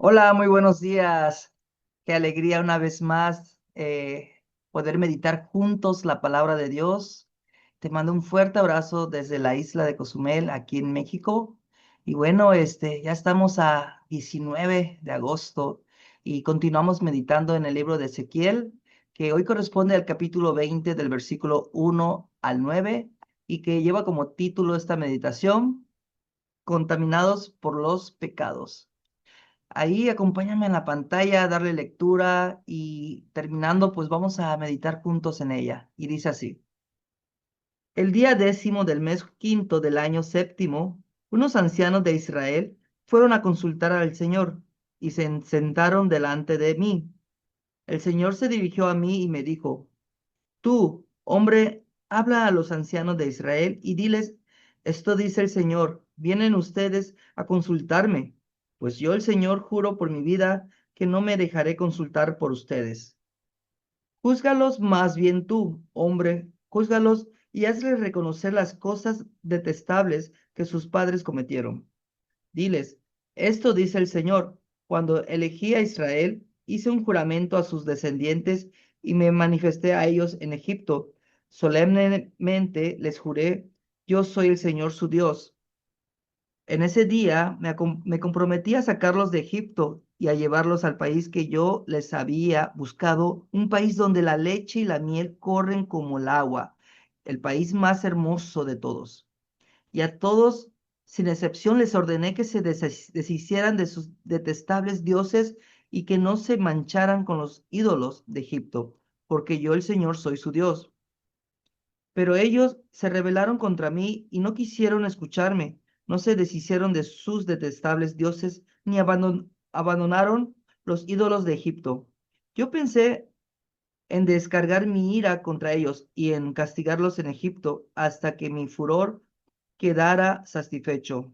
Hola, muy buenos días. Qué alegría una vez más poder meditar juntos la palabra de Dios. Te mando un fuerte abrazo desde la isla de Cozumel, aquí en México. Y bueno, ya estamos a 19 de agosto y continuamos meditando en el libro de Ezequiel, que hoy corresponde al capítulo 20 del versículo 1 al 9 y que lleva como título esta meditación, Contaminados por los pecados. Ahí acompáñame en la pantalla a darle lectura y terminando, pues vamos a meditar juntos en ella. Y dice así: El día 10º del mes quinto del año séptimo, unos ancianos de Israel fueron a consultar al Señor y se sentaron delante de mí. El Señor se dirigió a mí y me dijo: Tú, hombre, habla a los ancianos de Israel y diles, esto dice el Señor, vienen ustedes a consultarme, pues yo el Señor juro por mi vida que no me dejaré consultar por ustedes. Júzgalos más bien tú, hombre, júzgalos y hazles reconocer las cosas detestables que sus padres cometieron. Diles, esto dice el Señor, cuando elegí a Israel, hice un juramento a sus descendientes y me manifesté a ellos en Egipto. Solemnemente les juré, yo soy el Señor su Dios. En ese día me comprometí a sacarlos de Egipto y a llevarlos al país que yo les había buscado, un país donde la leche y la miel corren como el agua, el país más hermoso de todos. Y a todos, sin excepción, les ordené que se deshicieran de sus detestables dioses y que no se mancharan con los ídolos de Egipto, porque yo el Señor soy su Dios. Pero ellos se rebelaron contra mí y no quisieron escucharme, no se deshicieron de sus detestables dioses, ni abandonaron los ídolos de Egipto. Yo pensé en descargar mi ira contra ellos y en castigarlos en Egipto hasta que mi furor quedara satisfecho,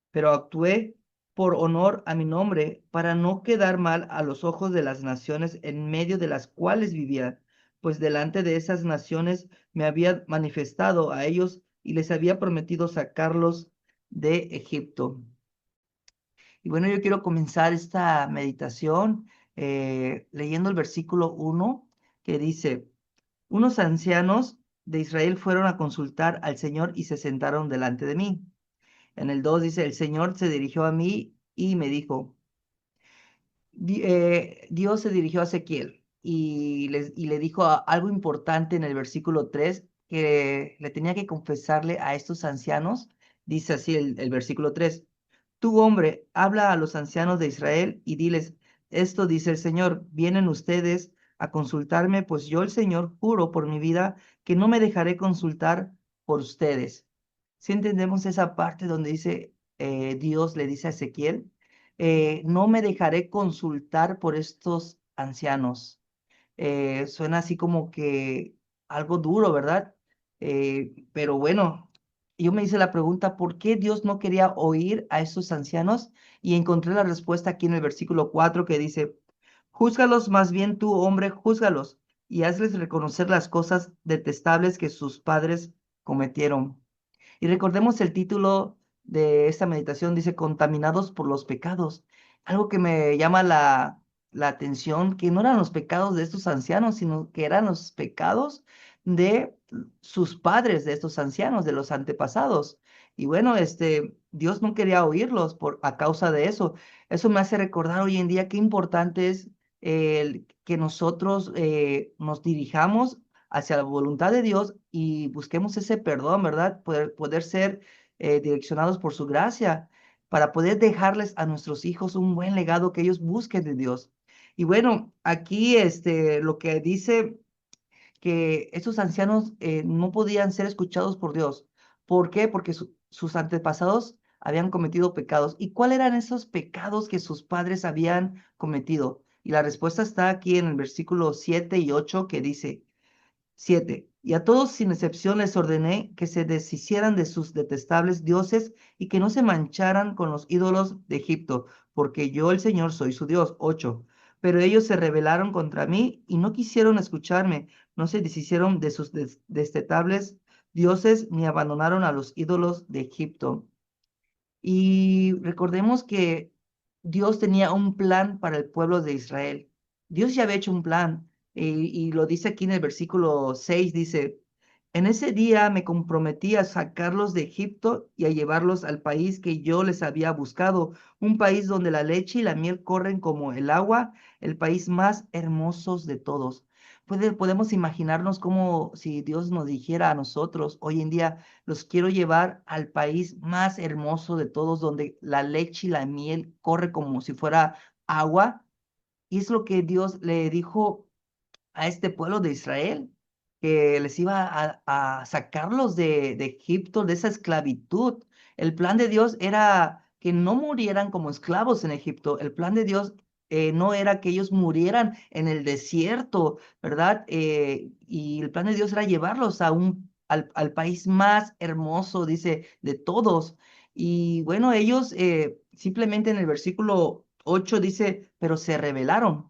pero actué por honor a mi nombre para no quedar mal a los ojos de las naciones en medio de las cuales vivía, pues delante de esas naciones me había manifestado a ellos y les había prometido sacarlos de Egipto. Y bueno, yo quiero comenzar esta meditación leyendo el versículo 1 que dice, unos ancianos de Israel fueron a consultar al Señor y se sentaron delante de mí. En el 2 dice, el Señor se dirigió a mí y me dijo, Dios se dirigió a Ezequiel y le dijo algo importante en el versículo 3 que le tenía que confesarle a estos ancianos. Dice así el versículo 3: Tú, hombre, habla a los ancianos de Israel y diles, esto dice el Señor, vienen ustedes a consultarme, pues yo el Señor juro por mi vida que no me dejaré consultar por ustedes. Si entendemos esa parte donde dice, Dios le dice a Ezequiel, no me dejaré consultar por estos ancianos. Suena así como que algo duro, ¿verdad? Pero bueno, yo me hice la pregunta, ¿por qué Dios no quería oír a esos ancianos? Y encontré la respuesta aquí en el versículo 4 que dice, júzgalos más bien tú, hombre, júzgalos, y hazles reconocer las cosas detestables que sus padres cometieron. Y recordemos el título de esta meditación, dice, contaminados por los pecados. Algo que me llama la atención, que no eran los pecados de estos ancianos, sino que eran los pecados de sus padres, de estos ancianos, de los antepasados. Y bueno, Dios no quería oírlos a causa de eso. Eso me hace recordar hoy en día qué importante es que nosotros nos dirijamos hacia la voluntad de Dios y busquemos ese perdón, ¿verdad? Poder ser direccionados por su gracia para poder dejarles a nuestros hijos un buen legado que ellos busquen de Dios. Y bueno, aquí lo que dice que estos ancianos no podían ser escuchados por Dios. ¿Por qué? Porque sus antepasados habían cometido pecados. ¿Y cuáles eran esos pecados que sus padres habían cometido? Y la respuesta está aquí en el versículo 7 y 8 que dice, 7. Y a todos sin excepción les ordené que se deshicieran de sus detestables dioses y que no se mancharan con los ídolos de Egipto, porque yo el Señor soy su Dios. 8. Pero ellos se rebelaron contra mí y no quisieron escucharme, no se deshicieron de sus detestables dioses ni abandonaron a los ídolos de Egipto. Y recordemos que Dios tenía un plan para el pueblo de Israel. Dios ya había hecho un plan y lo dice aquí en el versículo 6, dice, en ese día me comprometí a sacarlos de Egipto y a llevarlos al país que yo les había buscado, un país donde la leche y la miel corren como el agua, el país más hermoso de todos. Podemos imaginarnos como si Dios nos dijera a nosotros hoy en día, los quiero llevar al país más hermoso de todos, donde la leche y la miel corre como si fuera agua. Y es lo que Dios le dijo a este pueblo de Israel, que les iba a sacarlos de Egipto, de esa esclavitud. El plan de Dios era que no murieran como esclavos en Egipto. El plan de Dios no era que ellos murieran en el desierto, ¿verdad? Y el plan de Dios era llevarlos al país más hermoso, dice, de todos. Y bueno, ellos simplemente en el versículo 8 dice, pero se rebelaron.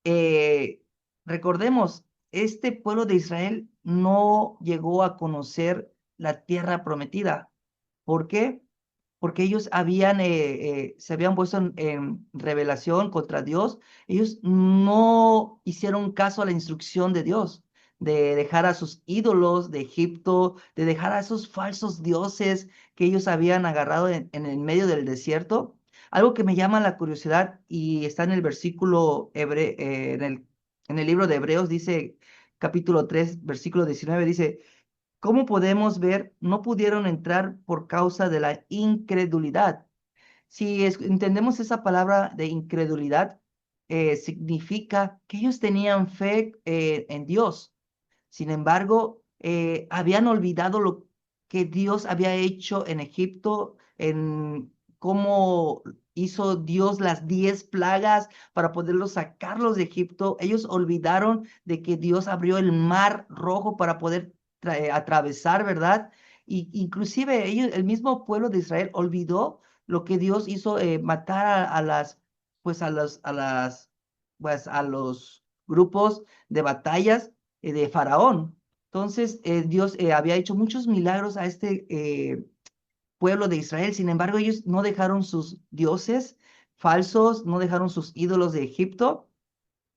eh, Recordemos, este pueblo de Israel no llegó a conocer la tierra prometida. ¿Por qué? Porque ellos se habían puesto en rebelación contra Dios. Ellos no hicieron caso a la instrucción de Dios, de dejar a sus ídolos de Egipto, de dejar a esos falsos dioses que ellos habían agarrado en el medio del desierto. Algo que me llama la curiosidad y está en el versículo en el libro de Hebreos, dice capítulo 3 versículo 19 dice, ¿cómo podemos ver? No pudieron entrar por causa de la incredulidad. Si entendemos esa palabra de incredulidad, significa que ellos tenían fe en Dios. Sin embargo, habían olvidado lo que Dios había hecho en Egipto, en cómo hizo Dios las 10 plagas para poderlos sacarlos de Egipto. Ellos olvidaron de que Dios abrió el mar rojo para poder atravesar, ¿verdad? Y inclusive ellos, el mismo pueblo de Israel olvidó lo que Dios hizo, matar pues pues a los grupos de batallas de Faraón. Entonces, Dios había hecho muchos milagros a este pueblo de Israel. Sin embargo, ellos no dejaron sus dioses falsos, no dejaron sus ídolos de Egipto.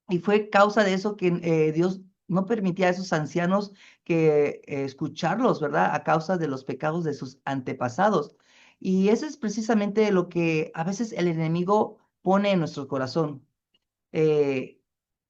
Y fue causa de eso que Dios no permitía a esos ancianos que escucharlos, ¿verdad? A causa de los pecados de sus antepasados. Y eso es precisamente lo que a veces el enemigo pone en nuestro corazón. Eh,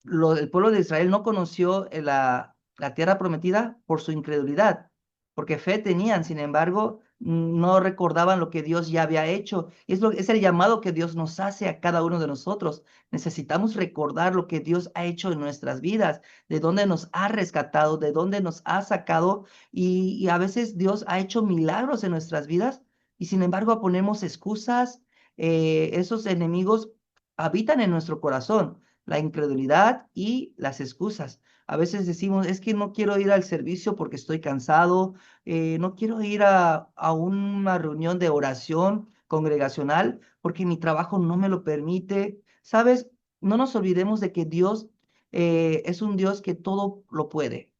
el pueblo de Israel no conoció la tierra prometida por su incredulidad, porque fe tenían, sin embargo, no recordaban lo que Dios ya había hecho. Es el llamado que Dios nos hace a cada uno de nosotros. Necesitamos recordar lo que Dios ha hecho en nuestras vidas, de dónde nos ha rescatado, de dónde nos ha sacado, y a veces Dios ha hecho milagros en nuestras vidas, y sin embargo ponemos excusas. Esos enemigos habitan en nuestro corazón, la incredulidad y las excusas. A veces decimos, es que no quiero ir al servicio porque estoy cansado, no quiero ir a una reunión de oración congregacional porque mi trabajo no me lo permite. ¿Sabes? No nos olvidemos de que Dios es un Dios que todo lo puede.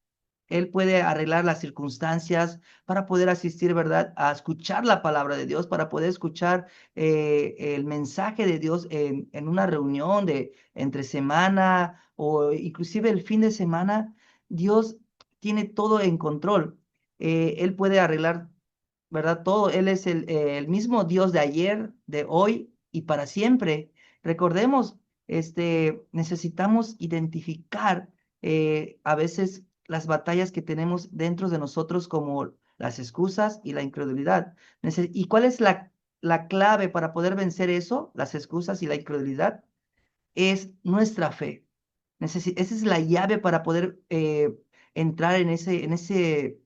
Él puede arreglar las circunstancias para poder asistir, ¿verdad?, a escuchar la palabra de Dios, para poder escuchar el mensaje de Dios en una reunión de entre semana o inclusive el fin de semana. Dios tiene todo en control. Él puede arreglar, ¿verdad? Todo. Él es el mismo Dios de ayer, de hoy y para siempre. Recordemos, necesitamos identificar a veces las batallas que tenemos dentro de nosotros como las excusas y la incredulidad. ¿Y cuál es la clave para poder vencer eso, las excusas y la incredulidad? Es nuestra fe. Esa es la llave para poder entrar en ese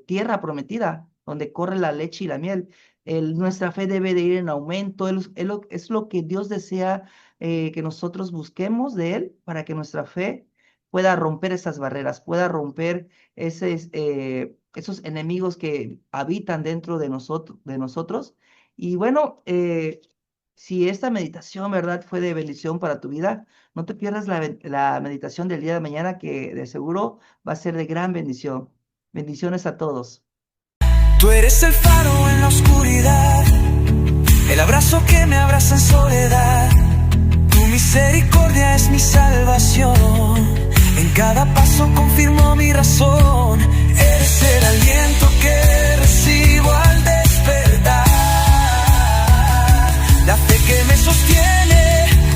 tierra prometida, donde corre la leche y la miel. Nuestra fe debe de ir en aumento. Es lo que Dios desea que nosotros busquemos de Él para que nuestra fe pueda romper esas barreras, pueda romper esos enemigos que habitan dentro de nosotros. Y bueno, si esta meditación, ¿verdad?, fue de bendición para tu vida, no te pierdas la meditación del día de mañana, que de seguro va a ser de gran bendición. Bendiciones a todos. Tú eres el faro en la oscuridad, el abrazo brazo que me abraza en soledad. Tu misericordia es mi salvación. En cada paso confirmo mi razón.